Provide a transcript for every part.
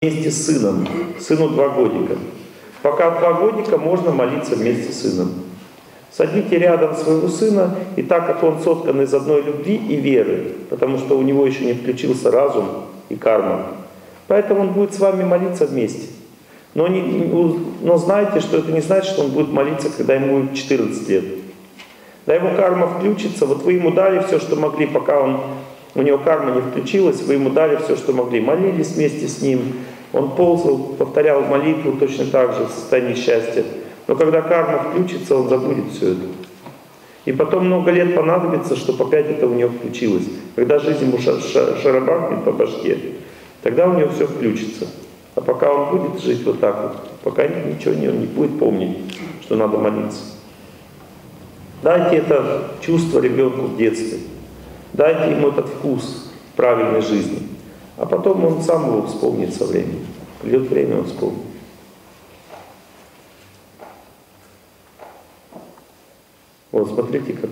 вместе с сыном. Сыну 2 годика. Пока 2 годика можно молиться вместе с сыном. Садите рядом своего сына, и так как он соткан из одной любви и веры, потому что у него еще не включился разум и карма, поэтому он будет с вами молиться вместе. Но знайте, что это не значит, что он будет молиться, когда ему будет 14 лет. Да, его карма включится, вот вы ему дали все, что могли, пока у него карма не включилась, вы ему дали все, что могли. Молились вместе с ним, он ползал, повторял молитву точно так же в состоянии счастья. Но когда карма включится, он забудет все это. И потом много лет понадобится, чтобы опять это у него включилось. Когда жизнь ему шарабахнет по башке, тогда у него все включится. А пока он будет жить вот так вот, пока ничего не будет помнить, что надо молиться. Дайте это чувство ребенку в детстве. Дайте ему этот вкус правильной жизни. А потом он сам его вспомнит со временем. Придет время, он вспомнит. Вот смотрите, как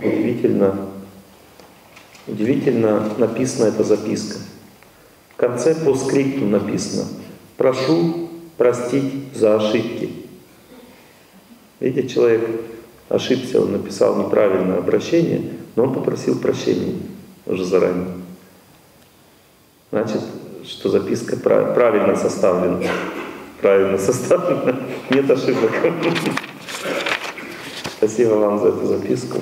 удивительно написана эта записка. В конце постскриптум написано: «Прошу простить за ошибки». Видите, человек ошибся, он написал неправильное обращение, но он попросил прощения уже заранее. Значит, что записка правильно составлена. Правильно составлена, нет ошибок. Спасибо вам за эту записку.